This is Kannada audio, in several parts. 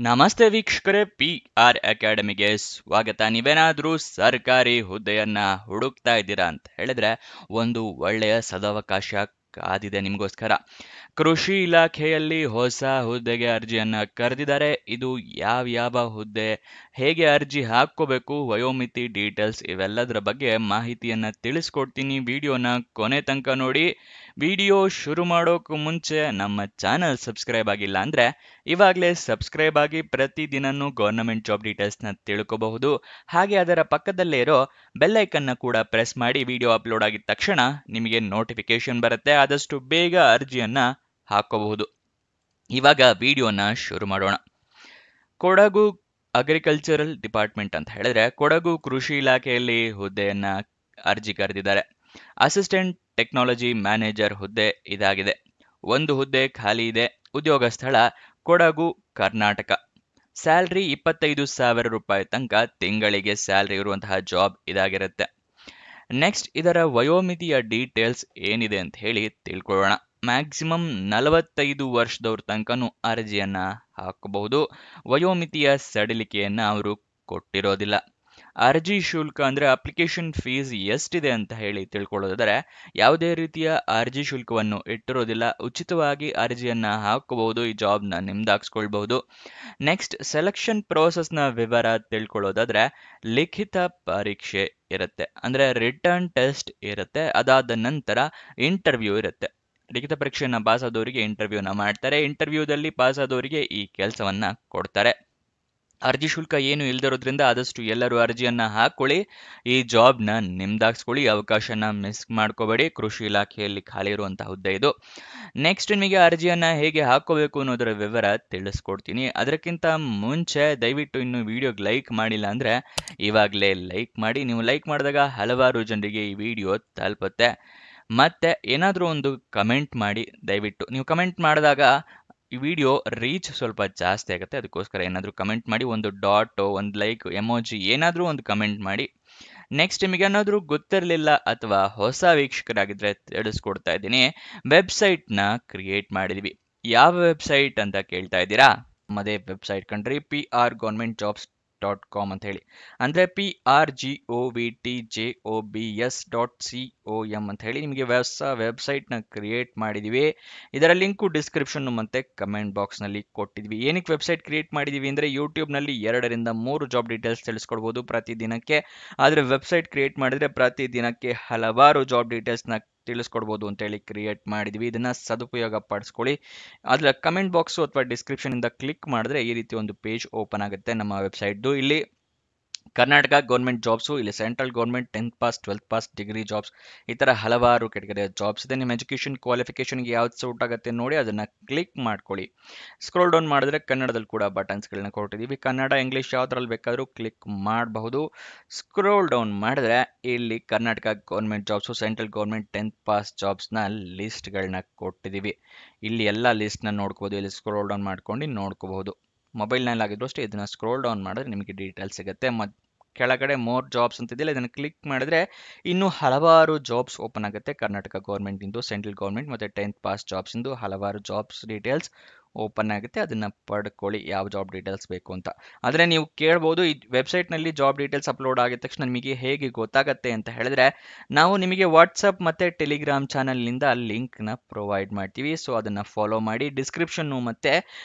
ನಮಸ್ತೆ ವೀಕ್ಷಕರೇ, PR ಅಕಾಡೆಮಿಗೆ ಸ್ವಾಗತ. ನೀವೇನಾದ್ರೂ ಸರ್ಕಾರಿ ಹುದ್ದೆಯನ್ನ ಹುಡುಕ್ತಾ ಇದ್ದೀರಾ ಅಂತ ಹೇಳಿದ್ರೆ ಒಂದು ಒಳ್ಳೆಯ ಸದವಕಾಶ ಕಾದಿದೆ ನಿಮಗೋಸ್ಕರ. ಕೃಷಿ ಇಲಾಖೆಯಲ್ಲಿ ಹೊಸ ಹುದ್ದೆಗೆ ಅರ್ಜಿಯನ್ನ ಕರೆದಿದ್ದಾರೆ. ಇದು ಯಾವ ಹುದ್ದೆ, ಹೇಗೆ ಅರ್ಜಿ ಹಾಕ್ಕೋಬೇಕು, ವಯೋಮಿತಿ ಡೀಟೇಲ್ಸ್ ಇವೆಲ್ಲದರ ಬಗ್ಗೆ ಮಾಹಿತಿಯನ್ನ ತಿಳಿಸ್ಕೊಡ್ತೀನಿ. ವಿಡಿಯೋನ ಕೊನೆ ತನಕ ನೋಡಿ. ವಿಡಿಯೋ ಶುರು ಮಾಡೋಕ್ಕೂ ಮುಂಚೆ ನಮ್ಮ ಚಾನಲ್ ಸಬ್ಸ್ಕ್ರೈಬ್ ಆಗಿಲ್ಲ ಅಂದ್ರೆ ಇವಾಗಲೇ ಸಬ್ಸ್ಕ್ರೈಬ್ ಆಗಿ ಪ್ರತಿದಿನನೂ ಗವರ್ನಮೆಂಟ್ ಜಾಬ್ ಡೀಟೇಲ್ಸ್ನ ತಿಳ್ಕೋಬಹುದು. ಹಾಗೆ ಅದರ ಪಕ್ಕದಲ್ಲೇ ಇರೋ ಬೆಲ್ ಐಕನ್ನ ಕೂಡ ಪ್ರೆಸ್ ಮಾಡಿ. ವಿಡಿಯೋ ಅಪ್ಲೋಡ್ ಆಗಿದ ತಕ್ಷಣ ನಿಮಗೆ ನೋಟಿಫಿಕೇಶನ್ ಬರುತ್ತೆ. ಆದಷ್ಟು ಬೇಗ ಅರ್ಜಿಯನ್ನ ಹಾಕೋಬಹುದು. ಇವಾಗ ವಿಡಿಯೋನ ಶುರು ಮಾಡೋಣ. ಕೊಡಗು ಅಗ್ರಿಕಲ್ಚರಲ್ ಡಿಪಾರ್ಟ್ಮೆಂಟ್ ಅಂತ ಹೇಳಿದ್ರೆ ಕೊಡಗು ಕೃಷಿ ಇಲಾಖೆಯಲ್ಲಿ ಹುದ್ದೆಯನ್ನ ಅರ್ಜಿ ಕರೆದಿದ್ದಾರೆ. ಅಸಿಸ್ಟೆಂಟ್ ಟೆಕ್ನಾಲಜಿ ಮ್ಯಾನೇಜರ್ ಹುದ್ದೆ ಇದಾಗಿದೆ. ಒಂದು ಹುದ್ದೆ ಖಾಲಿ ಇದೆ. ಉದ್ಯೋಗ ಸ್ಥಳ ಕೊಡಗು, ಕರ್ನಾಟಕ. ಸ್ಯಾಲ್ರಿ 25,000 ರೂಪಾಯಿ ತನಕ ತಿಂಗಳಿಗೆ ಸ್ಯಾಲ್ರಿ ಇರುವಂತಹ ಜಾಬ್ ಇದಾಗಿರುತ್ತೆ. ನೆಕ್ಸ್ಟ್, ಇದರ ವಯೋಮಿತಿಯ ಡೀಟೇಲ್ಸ್ ಏನಿದೆ ಅಂತ ಹೇಳಿ ತಿಳ್ಕೊಳ್ಳೋಣ. ಮ್ಯಾಕ್ಸಿಮಮ್ 45 ವರ್ಷದವ್ರ ತನಕನೂ ಅರ್ಜಿಯನ್ನ ಹಾಕಬಹುದು. ವಯೋಮಿತಿಯ ಸಡಿಲಿಕೆಯನ್ನ ಅವರು ಕೊಟ್ಟಿರೋದಿಲ್ಲ. ಅರ್ಜಿ ಶುಲ್ಕ ಅಂದ್ರೆ ಅಪ್ಲಿಕೇಶನ್ ಫೀಸ್ ಎಷ್ಟಿದೆ ಅಂತ ಹೇಳಿ ತಿಳ್ಕೊಳ್ಳೋದಾದ್ರೆ ಯಾವುದೇ ರೀತಿಯ ಅರ್ಜಿ ಶುಲ್ಕವನ್ನು ಇಟ್ಟಿರೋದಿಲ್ಲ. ಉಚಿತವಾಗಿ ಅರ್ಜಿಯನ್ನ ಹಾಕಬಹುದು. ಈ ಜಾಬ್ನ ನಿಮ್ದಾಕ್ಸ್ಕೊಳ್ಬಹುದು. ನೆಕ್ಸ್ಟ್, ಸೆಲೆಕ್ಷನ್ ಪ್ರೋಸೆಸ್ನ ವಿವರ ತಿಳ್ಕೊಳ್ಳೋದಾದ್ರೆ ಲಿಖಿತ ಪರೀಕ್ಷೆ ಇರುತ್ತೆ, ಅಂದ್ರೆ ರಿಟರ್ನ್ ಟೆಸ್ಟ್ ಇರುತ್ತೆ. ಅದಾದ ನಂತರ ಇಂಟರ್ವ್ಯೂ ಇರುತ್ತೆ. ಲಿಖಿತ ಪರೀಕ್ಷೆಯನ್ನ ಪಾಸ್ ಆದವರಿಗೆ ಇಂಟರ್ವ್ಯೂನ ಮಾಡ್ತಾರೆ. ಇಂಟರ್ವ್ಯೂದಲ್ಲಿ ಪಾಸ್ ಆದವರಿಗೆ ಈ ಕೆಲಸವನ್ನ ಕೊಡ್ತಾರೆ. ಅರ್ಜಿ ಶುಲ್ಕ ಏನು ಇಲ್ದಿರೋದ್ರಿಂದ ಆದಷ್ಟು ಎಲ್ಲರೂ ಅರ್ಜಿಯನ್ನ ಹಾಕೊಳ್ಳಿ. ಈ ಜಾಬ್ನ ನಿಮ್ದಾಕ್ಸ್ಕೊಳ್ಳಿ. ಅವಕಾಶನ ಮಿಸ್ ಮಾಡ್ಕೋಬೇಡಿ. ಕೃಷಿ ಇಲಾಖೆಯಲ್ಲಿ ಖಾಲಿ ಇರುವಂತಹ ಹುದ್ದೆ ಇದು. ನೆಕ್ಸ್ಟ್, ನಿಮಗೆ ಅರ್ಜಿಯನ್ನ ಹೇಗೆ ಹಾಕೋಬೇಕು ಅನ್ನೋದರ ವಿವರ ತಿಳಿಸ್ಕೊಡ್ತೀನಿ. ಅದಕ್ಕಿಂತ ಮುಂಚೆ ದಯವಿಟ್ಟು ಇನ್ನು ವಿಡಿಯೋಗೆ ಲೈಕ್ ಮಾಡಿಲ್ಲ ಅಂದ್ರೆ ಇವಾಗಲೇ ಲೈಕ್ ಮಾಡಿ. ನೀವು ಲೈಕ್ ಮಾಡಿದಾಗ ಹಲವಾರು ಜನರಿಗೆ ಈ ವಿಡಿಯೋ ತಲುಪುತ್ತೆ. ಮತ್ತೆ ಏನಾದರೂ ಒಂದು ಕಮೆಂಟ್ ಮಾಡಿ. ದಯವಿಟ್ಟು ನೀವು ಕಮೆಂಟ್ ಮಾಡಿದಾಗ ಈ ವಿಡಿಯೋ ರೀಚ್ ಸ್ವಲ್ಪ ಜಾಸ್ತಿ ಆಗುತ್ತೆ. ಅದಕ್ಕೋಸ್ಕರ ಏನಾದರೂ ಕಮೆಂಟ್ ಮಾಡಿ. ಒಂದು ಡಾಟ್, ಒಂದು ಲೈಕ್, ಎಮೋಜಿ ಏನಾದರೂ ಒಂದು ಕಮೆಂಟ್ ಮಾಡಿ. ನೆಕ್ಸ್ಟ್, ನಿಮಗೆ ಏನಾದರೂ ಗೊತ್ತಿರಲಿಲ್ಲ ಅಥವಾ ಹೊಸ ವೀಕ್ಷಕರಾಗಿದ್ರೆ ತಿಳಿಸ್ಕೊಡ್ತಾ ಇದ್ದೀನಿ. ವೆಬ್ಸೈಟ್ನ ಕ್ರಿಯೇಟ್ ಮಾಡಿದ್ವಿ. ಯಾವ ವೆಬ್ಸೈಟ್ ಅಂತ ಕೇಳ್ತಾ ಇದ್ದೀರಾ? ನಮ್ಮದೇ ವೆಬ್ಸೈಟ್ ಕಣ್ರಿ, prgovernmentjobs.com ಅಂತ ಹೇಳಿ. ಅಂದರೆ prgovtjobs.com ಅಂತ ಹೇಳಿ ನಿಮಗೆ ಹೊಸ ವೆಬ್ಸೈಟ್ನ ಕ್ರಿಯೇಟ್ ಮಾಡಿದ್ದೀವಿ. ಇದರ ಲಿಂಕು ಡಿಸ್ಕ್ರಿಪ್ಷನ್ ಮತ್ತು ಕಮೆಂಟ್ ಬಾಕ್ಸ್ನಲ್ಲಿ ಕೊಟ್ಟಿದ್ವಿ. ಏನಕ್ಕೆ ವೆಬ್ಸೈಟ್ ಕ್ರಿಯೇಟ್ ಮಾಡಿದ್ದೀವಿ ಅಂದರೆ ಯೂಟ್ಯೂಬ್ನಲ್ಲಿ 2 ರಿಂದ 3 ಜಾಬ್ ಡೀಟೇಲ್ಸ್ ತಿಳಿಸ್ಕೊಡ್ಬೋದು ಪ್ರತಿದಿನಕ್ಕೆ. ಆದರೆ ವೆಬ್ಸೈಟ್ ಕ್ರಿಯೇಟ್ ಮಾಡಿದರೆ ಪ್ರತಿದಿನಕ್ಕೆ ಹಲವಾರು ಜಾಬ್ ಡೀಟೇಲ್ಸ್ನ ತಿಳಿಸ್ಕೊಡ್ಬೋದು ಅಂತೇಳಿ ಕ್ರಿಯೇಟ್ ಮಾಡಿದ್ವಿ. ಇದನ್ನ ಸದುಪಯೋಗ ಪಡಿಸ್ಕೊಳ್ಳಿ. ಅದರ ಕಮೆಂಟ್ ಬಾಕ್ಸು ಅಥವಾ ಡಿಸ್ಕ್ರಿಪ್ಷನ್ ಇಂದ ಕ್ಲಿಕ್ ಮಾಡಿದ್ರೆ ಈ ರೀತಿ ಒಂದು ಪೇಜ್ ಓಪನ್ ಆಗುತ್ತೆ ನಮ್ಮ ವೆಬ್ಸೈಟ್ದು. ಇಲ್ಲಿ ಕರ್ನಾಟಕ ಗೌರ್ಮೆಂಟ್ ಜಾಬ್ಸು, ಇಲ್ಲಿ central government 10th pass 12th pass degree jobs, ಈ ಥರ ಹಲವಾರು ಕೆಟಗರಿಯ ಜಾಬ್ಸ್ ಇದೆ. ನಿಮ್ಮ ಎಜುಕೇಷನ್ ಕ್ವಾಲಿಫಿಕೇಷನ್ಗೆ ಯಾವ್ದು ಸೂಟ್ ಆಗುತ್ತೆ ನೋಡಿ ಅದನ್ನು ಕ್ಲಿಕ್ ಮಾಡ್ಕೊಳ್ಳಿ. ಸ್ಕ್ರೋಲ್ ಡೌನ್ ಮಾಡಿದ್ರೆ ಕನ್ನಡದಲ್ಲಿ ಕೂಡ ಬಟನ್ಸ್ಗಳನ್ನ ಕೊಟ್ಟಿದ್ದೀವಿ. ಕನ್ನಡ, ಇಂಗ್ಲೀಷ್ ಯಾವ್ದ್ರಲ್ಲಿ ಬೇಕಾದರೂ ಕ್ಲಿಕ್ ಮಾಡಬಹುದು. ಸ್ಕ್ರೋಲ್ ಡೌನ್ ಮಾಡಿದ್ರೆ ಇಲ್ಲಿ Karnataka government jobs, central government 10th pass ಜಾಬ್ಸ್ನ ಲಿಸ್ಟ್ಗಳನ್ನ ಕೊಟ್ಟಿದ್ದೀವಿ. ಇಲ್ಲಿ ಎಲ್ಲ ಲಿಸ್ಟ್ನ ನೋಡ್ಕೋಬೋದು. ಇಲ್ಲಿ ಸ್ಕ್ರೋಲ್ ಡೌನ್ ಮಾಡ್ಕೊಂಡು ನೋಡ್ಕೋಬಹುದು. ಮೊಬೈಲ್ನಲ್ಲಿ ಆಗಿದ್ರು ಅಷ್ಟೇ ಇದನ್ನ ಸ್ಕ್ರೋಲ್ ಡೌನ್ ಮಾಡಿದ್ರೆ ನಿಮಗೆ ಡೀಟೇಲ್ಸ್ ಸಿಗುತ್ತೆ. ಕೆಳಗಡೆ ಮೋರ್ ಜಾಬ್ಸ್ ಅಂತಿದೆಯಲ್ಲ, ಇದನ್ನು ಕ್ಲಿಕ್ ಮಾಡಿದ್ರೆ ಇನ್ನೂ ಹಲವಾರು ಜಾಬ್ಸ್ ಓಪನ್ ಆಗುತ್ತೆ. ಕರ್ನಾಟಕ ಗೌರ್ಮೆಂಟ್ ಇಂದು, ಸೆಂಟ್ರಲ್ ಗೌರ್ಮೆಂಟ್ ಮತ್ತು 10th ಪಾಸ್ ಜಾಬ್ಸ್ ಇಂದು ಹಲವಾರು ಜಾಬ್ಸ್ ಡೀಟೇಲ್ಸ್ ಓಪನ್ ಆಗುತ್ತೆ. ಅದನ್ನ ಪಡ್ಕೊಳ್ಳಿ ಯಾವ ಜಾಬ್ ಡೀಟೇಲ್ಸ್ ಬೇಕು ಅಂತ. ಆದರೆ ನೀವು ಕೇಳ್ಬೋದು, ಈ ವೆಬ್ಸೈಟ್ನಲ್ಲಿ ಜಾಬ್ ಡೀಟೇಲ್ಸ್ ಅಪ್ಲೋಡ್ ಆಗಿದ ತಕ್ಷಣ ನಿಮಗೆ ಹೇಗೆ ಗೊತ್ತಾಗತ್ತೆ ಅಂತ ಹೇಳಿದ್ರೆ, ನಾವು ನಿಮಗೆ ವಾಟ್ಸಪ್ ಮತ್ತು ಟೆಲಿಗ್ರಾಮ್ ಚಾನಲ್ನಿಂದ ಲಿಂಕ್ನ ಪ್ರೊವೈಡ್ ಮಾಡ್ತೀವಿ. ಸೊ ಅದನ್ನು ಫಾಲೋ ಮಾಡಿ. ಡಿಸ್ಕ್ರಿಪ್ಷನ್ನು ಮತ್ತು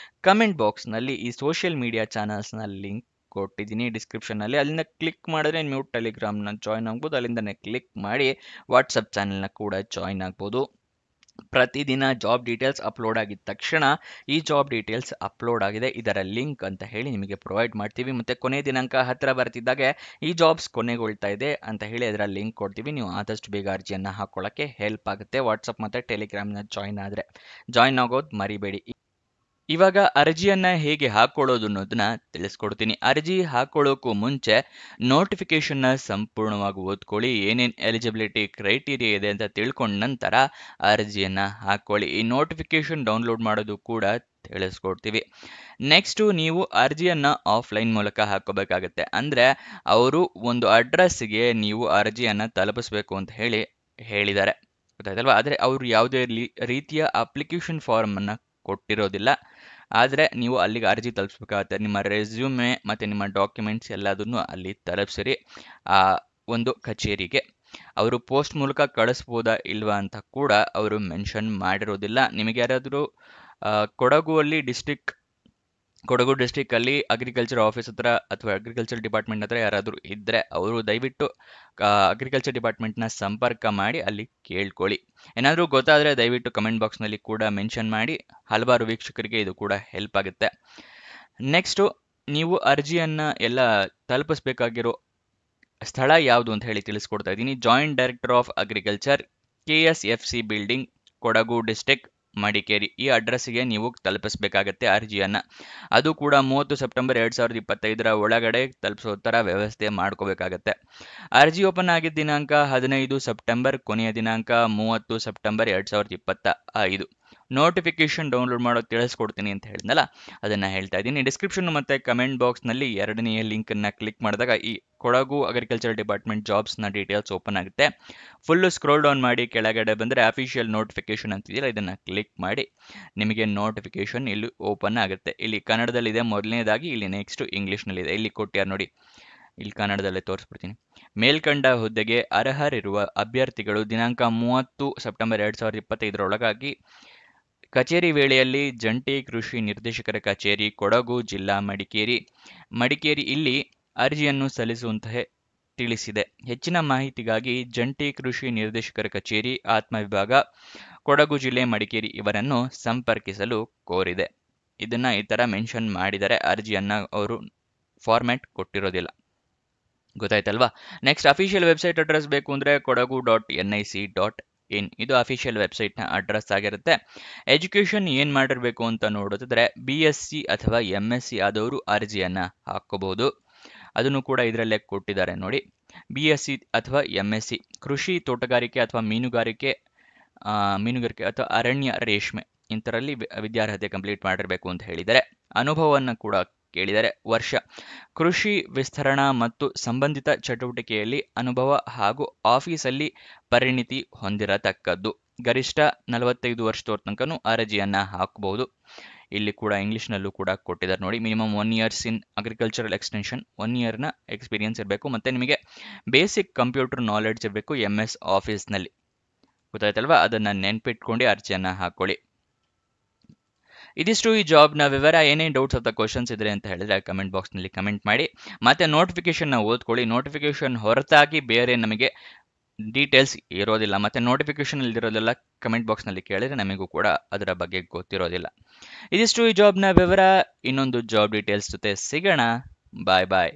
ಕಮೆಂಟ್ ಬಾಕ್ಸ್ನಲ್ಲಿ ಈ ಸೋಷಿಯಲ್ ಮೀಡಿಯಾ ಚಾನಲ್ಸ್ನ ಲಿಂಕ್ ಕೊಟ್ಟಿದ್ದೀನಿ ಡಿಸ್ಕ್ರಿಪ್ಷನ್ನಲ್ಲಿ. ಅಲ್ಲಿಂದ ಕ್ಲಿಕ್ ಮಾಡಿದ್ರೆ ನೀವು ಟೆಲಿಗ್ರಾಮ್ನ ಜಾಯ್ನ್ ಆಗ್ಬೋದು. ಅಲ್ಲಿಂದನೇ ಕ್ಲಿಕ್ ಮಾಡಿ ವಾಟ್ಸಪ್ ಚಾನಲ್ನ ಕೂಡ ಜಾಯ್ನ್ ಆಗ್ಬೋದು. ಪ್ರತಿದಿನ ಜಾಬ್ ಡೀಟೇಲ್ಸ್ ಅಪ್ಲೋಡ್ ಆಗಿದ ತಕ್ಷಣ ಈ ಜಾಬ್ ಡೀಟೇಲ್ಸ್ ಅಪ್ಲೋಡ್ ಆಗಿದೆ, ಇದರ ಲಿಂಕ್ ಅಂತ ಹೇಳಿ ನಿಮಗೆ ಪ್ರೊವೈಡ್ ಮಾಡ್ತೀವಿ. ಮತ್ತು ಕೊನೆ ದಿನಾಂಕ ಹತ್ತಿರ ಬರ್ತಿದ್ದಾಗೆ ಈ ಜಾಬ್ಸ್ ಕೊನೆಗೊಳ್ತಾ ಇದೆ ಅಂತ ಹೇಳಿ ಅದರ ಲಿಂಕ್ ಕೊಡ್ತೀವಿ. ನೀವು ಆದಷ್ಟು ಬೇಗ ಅರ್ಜಿಯನ್ನು ಹಾಕೊಳ್ಳೋಕ್ಕೆ ಹೆಲ್ಪ್ ಆಗುತ್ತೆ. ವಾಟ್ಸಪ್ ಮತ್ತು ಟೆಲಿಗ್ರಾಮ್ನ ಜಾಯ್ನ್ ಆಗೋದು ಮರಿಬೇಡಿ. ಇವಾಗ ಅರ್ಜಿಯನ್ನ ಹೇಗೆ ಹಾಕೊಳ್ಳೋದು ಅನ್ನೋದನ್ನ ತಿಳಿಸ್ಕೊಡ್ತೀನಿ. ಅರ್ಜಿ ಹಾಕೊಳ್ಳೋಕ್ಕೂ ಮುಂಚೆ ನೋಟಿಫಿಕೇಶನ್ನ ಸಂಪೂರ್ಣವಾಗಿ ಓದ್ಕೊಳ್ಳಿ. ಏನೇನು ಎಲಿಜಿಬಿಲಿಟಿ ಕ್ರೈಟೀರಿಯಾ ಇದೆ ಅಂತ ತಿಳ್ಕೊಂಡ ನಂತರ ಅರ್ಜಿಯನ್ನ ಹಾಕೊಳ್ಳಿ. ಈ ನೋಟಿಫಿಕೇಶನ್ ಡೌನ್ಲೋಡ್ ಮಾಡೋದು ಕೂಡ ತಿಳಿಸ್ಕೊಡ್ತೀವಿ. ನೆಕ್ಸ್ಟು ನೀವು ಅರ್ಜಿಯನ್ನ ಆಫ್ಲೈನ್ ಮೂಲಕ ಹಾಕೋಬೇಕಾಗತ್ತೆ. ಅಂದರೆ ಅವರು ಒಂದು ಅಡ್ರೆಸ್ಗೆ ನೀವು ಅರ್ಜಿಯನ್ನ ತಲುಪಿಸ್ಬೇಕು ಅಂತ ಹೇಳಿದ್ದಾರೆ, ಗೊತ್ತಾಯ್ತಲ್ವಾ? ಆದರೆ ಅವರು ಯಾವುದೇ ರೀತಿಯ ಅಪ್ಲಿಕೇಶನ್ ಫಾರ್ಮನ್ನು ಕೊಟ್ಟಿರೋದಿಲ್ಲ. ಆದರೆ ನೀವು ಅಲ್ಲಿಗೆ ಅರ್ಜಿ ತಲುಪಿಸ್ಬೇಕಾಗತ್ತೆ. ನಿಮ್ಮ ರೆಸ್ಯೂಮೆ ಮತ್ತು ನಿಮ್ಮ ಡಾಕ್ಯುಮೆಂಟ್ಸ್ ಎಲ್ಲದನ್ನು ಅಲ್ಲಿ ತಲುಪಿಸಿರಿ ಆ ಒಂದು ಕಚೇರಿಗೆ. ಅವರು ಪೋಸ್ಟ್ ಮೂಲಕ ಕಳಿಸ್ಬೋದಾ ಇಲ್ವಾ ಅಂತ ಕೂಡ ಅವರು ಮೆನ್ಷನ್ ಮಾಡಿರೋದಿಲ್ಲ. ನಿಮಗೆ ಯಾರಾದರೂ ಕೊಡಗು ಡಿಸ್ಟಿಕ್ಕಲ್ಲಿ ಅಗ್ರಿಕಲ್ಚರ್ ಆಫೀಸ್ ಹತ್ರ ಅಥವಾ ಅಗ್ರಿಕಲ್ಚರ್ ಡಿಪಾರ್ಟ್ಮೆಂಟ್ ಹತ್ರ ಯಾರಾದರೂ ಇದ್ದರೆ ಅವರು ದಯವಿಟ್ಟು ಅಗ್ರಿಕಲ್ಚರ್ ಡಿಪಾರ್ಟ್ಮೆಂಟ್ನ ಸಂಪರ್ಕ ಮಾಡಿ ಅಲ್ಲಿ ಕೇಳ್ಕೊಳ್ಳಿ. ಏನಾದರೂ ಗೊತ್ತಾದರೆ ದಯವಿಟ್ಟು ಕಮೆಂಟ್ ಬಾಕ್ಸ್ನಲ್ಲಿ ಕೂಡ ಮೆನ್ಷನ್ ಮಾಡಿ. ಹಲವಾರು ವೀಕ್ಷಕರಿಗೆ ಇದು ಕೂಡ ಹೆಲ್ಪ್ ಆಗುತ್ತೆ. ನೆಕ್ಸ್ಟು ನೀವು ಅರ್ಜಿಯನ್ನು ಎಲ್ಲ ತಲುಪಿಸ್ಬೇಕಾಗಿರೋ ಸ್ಥಳ ಯಾವುದು ಅಂತ ಹೇಳಿ ತಿಳಿಸ್ಕೊಡ್ತಾ ಇದ್ದೀನಿ. Joint director of agriculture, KSFC building, Kodagu district, Madikeri. ಈ ಅಡ್ರೆಸ್ಸಿಗೆ ನೀವು ತಲುಪಿಸ್ಬೇಕಾಗತ್ತೆ ಅರ್ಜಿಯನ್ನು. ಅದು ಕೂಡ 30 ಸೆಪ್ಟೆಂಬರ್ 2025 ಒಳಗಡೆ ತಲುಪಿಸೋ ಥರ ವ್ಯವಸ್ಥೆ ಮಾಡ್ಕೋಬೇಕಾಗತ್ತೆ. ಅರ್ಜಿ ಓಪನ್ ಆಗಿದ್ದ ದಿನಾಂಕ 15 ಸೆಪ್ಟೆಂಬರ್, ಕೊನೆಯ ದಿನಾಂಕ 30 ಸೆಪ್ಟೆಂಬರ್ 2025. ನೋಟಿಫಿಕೇಶನ್ ಡೌನ್ಲೋಡ್ ಮಾಡೋದು ತಿಳಿಸ್ಕೊಡ್ತೀನಿ ಅಂತ ಹೇಳಿದ್ನಲ್ಲ, ಅದನ್ನು ಹೇಳ್ತಾ ಇದ್ದೀನಿ. ಡಿಸ್ಕ್ರಿಪ್ಷನ್ ಮತ್ತು ಕಮೆಂಟ್ ಬಾಕ್ಸ್ನಲ್ಲಿ ಎರಡನೆಯ ಲಿಂಕನ್ನು ಕ್ಲಿಕ್ ಮಾಡಿದಾಗ ಈ ಕೊಡಗು ಅಗ್ರಿಕಲ್ಚರ್ ಡಿಪಾರ್ಟ್ಮೆಂಟ್ ಜಾಬ್ಸ್ನ ಡೀಟೇಲ್ಸ್ ಓಪನ್ ಆಗುತ್ತೆ. ಫುಲ್ಲು ಸ್ಕ್ರೋಲ್ ಡೌನ್ ಮಾಡಿ ಕೆಳಗಡೆ ಬಂದರೆ ಅಫಿಷಿಯಲ್ ನೋಟಿಫಿಕೇಶನ್ ಅಂತಿದೆಯಲ್ಲ, ಇದನ್ನು ಕ್ಲಿಕ್ ಮಾಡಿ ನಿಮಗೆ ನೋಟಿಫಿಕೇಶನ್ ಇಲ್ಲಿ ಓಪನ್ ಆಗುತ್ತೆ. ಇಲ್ಲಿ ಕನ್ನಡದಲ್ಲಿದೆ ಮೊದಲನೇದಾಗಿ, ಇಲ್ಲಿ ನೆಕ್ಸ್ಟ್ ಇಂಗ್ಲೀಷ್ನಲ್ಲಿದೆ. ಇಲ್ಲಿ ಕೊಟ್ಟ್ಯಾರ ನೋಡಿ, ಇಲ್ಲಿ ಕನ್ನಡದಲ್ಲೇ ತೋರಿಸ್ಬಿಡ್ತೀನಿ. ಮೇಲ್ಕಂಡ ಹುದ್ದೆಗೆ ಅರ್ಹರಿರುವ ಅಭ್ಯರ್ಥಿಗಳು ದಿನಾಂಕ 30 ಸೆಪ್ಟೆಂಬರ್ 2025 ಕಚೇರಿ ವೇಳೆಯಲ್ಲಿ ಜಂಟಿ ಕೃಷಿ ನಿರ್ದೇಶಕರ ಕಚೇರಿ, ಕೊಡಗು ಜಿಲ್ಲಾ, ಮಡಿಕೇರಿ ಇಲ್ಲಿ ಅರ್ಜಿಯನ್ನು ಸಲ್ಲಿಸುವಂತೆ ತಿಳಿಸಿದೆ. ಹೆಚ್ಚಿನ ಮಾಹಿತಿಗಾಗಿ ಜಂಟಿ ಕೃಷಿ ನಿರ್ದೇಶಕರ ಕಚೇರಿ, ಆತ್ಮವಿಭಾಗ, ಕೊಡಗು ಜಿಲ್ಲೆ, ಮಡಿಕೇರಿ ಇವರನ್ನು ಸಂಪರ್ಕಿಸಲು ಕೋರಿದೆ. ಇದನ್ನು ಈ ಥರ ಮೆನ್ಷನ್ ಮಾಡಿದರೆ ಅರ್ಜಿಯನ್ನು ಅವರು ಫಾರ್ಮ್ಯಾಟ್ ಕೊಟ್ಟಿರೋದಿಲ್ಲ. ಗೊತ್ತಾಯ್ತಲ್ವಾ? ನೆಕ್ಸ್ಟ್ ಅಫಿಷಿಯಲ್ ವೆಬ್ಸೈಟ್ ಅಡ್ರೆಸ್ ಬೇಕು ಅಂದರೆ kodagu.nic.in. ಇದು ಅಫಿಷಿಯಲ್ ವೆಬ್ಸೈಟ್ನ ಅಡ್ರೆಸ್ ಆಗಿರುತ್ತೆ. ಎಜುಕೇಷನ್ ಏನು ಮಾಡಿರಬೇಕು ಅಂತ ನೋಡೋದಾದ್ರೆ BSc ಅಥವಾ MSc ಆದವರು ಅರ್ಜಿಯನ್ನು ಹಾಕ್ಕೋಬಹುದು. ಅದನ್ನು ಕೂಡ ಇದರಲ್ಲೇ ಕೊಟ್ಟಿದ್ದಾರೆ ನೋಡಿ. BSc ಅಥವಾ MSc ಕೃಷಿ, ತೋಟಗಾರಿಕೆ ಅಥವಾ ಮೀನುಗಾರಿಕೆ ಅಥವಾ ಅರಣ್ಯ, ರೇಷ್ಮೆ ಇಂಥರಲ್ಲಿ ವಿದ್ಯಾರ್ಹತೆ ಕಂಪ್ಲೀಟ್ ಮಾಡಿರಬೇಕು ಅಂತ ಹೇಳಿದ್ದಾರೆ. ಅನುಭವವನ್ನು ಕೂಡ ಕೇಳಿದರೆ ವರ್ಷ ಕೃಷಿ ವಿಸ್ತರಣಾ ಮತ್ತು ಸಂಬಂಧಿತ ಚಟುವಟಿಕೆಯಲ್ಲಿ ಅನುಭವ ಹಾಗೂ ಆಫೀಸಲ್ಲಿ ಪರಿಣಿತಿ ಹೊಂದಿರತಕ್ಕದ್ದು. ಗರಿಷ್ಠ 45 ವರ್ಷದವರ ತನಕನೂ ಅರ್ಜಿಯನ್ನು ಹಾಕಬಹುದು. ಇಲ್ಲಿ ಕೂಡ ಇಂಗ್ಲೀಷ್ನಲ್ಲೂ ಕೂಡ ಕೊಟ್ಟಿದ್ದಾರೆ ನೋಡಿ. Minimum 1 years in agricultural extension, 1 ಇಯರ್ನ ಎಕ್ಸ್ಪೀರಿಯನ್ಸ್ ಇರಬೇಕು. ಮತ್ತು ನಿಮಗೆ ಬೇಸಿಕ್ ಕಂಪ್ಯೂಟರ್ ನಾಲೆಡ್ಜ್ ಇರಬೇಕು MS ಆಫೀಸ್ನಲ್ಲಿ. ಗೊತ್ತಾಯ್ತಲ್ವಾ? ಅದನ್ನು ನೆನ್ಪಿಟ್ಕೊಂಡು ಅರ್ಜಿಯನ್ನು ಹಾಕ್ಕೊಳ್ಳಿ. ಇದಿಷ್ಟು ಈ ಜಾಬ್ನ ವಿವರ. ಏನೇನು ಡೌಟ್ಸ್ ಅಥವಾ ಕ್ವಶನ್ಸ್ ಇದ್ರೆ ಅಂತ ಹೇಳಿದ್ರೆ ಕಮೆಂಟ್ ಬಾಕ್ಸ್ನಲ್ಲಿ ಕಮೆಂಟ್ ಮಾಡಿ. ಮತ್ತು ನೋಟಿಫಿಕೇಷನ್ನ ಓದ್ಕೊಳ್ಳಿ. ನೋಟಿಫಿಕೇಷನ್ ಹೊರತಾಗಿ ಬೇರೆ ನಮಗೆ ಡೀಟೇಲ್ಸ್ ಇರೋದಿಲ್ಲ. ಮತ್ತು ನೋಟಿಫಿಕೇಷನ್ ಇಲ್ದಿರೋದೆಲ್ಲ ಕಮೆಂಟ್ ಬಾಕ್ಸ್ನಲ್ಲಿ ಕೇಳಿದರೆ ನಮಗೂ ಕೂಡ ಅದರ ಬಗ್ಗೆ ಗೊತ್ತಿರೋದಿಲ್ಲ. ಇದಿಷ್ಟು ಈ ಜಾಬ್ನ ವಿವರ. ಇನ್ನೊಂದು ಜಾಬ್ ಡೀಟೇಲ್ಸ್ ಜೊತೆ ಸಿಗೋಣ. ಬಾಯ್ ಬಾಯ್.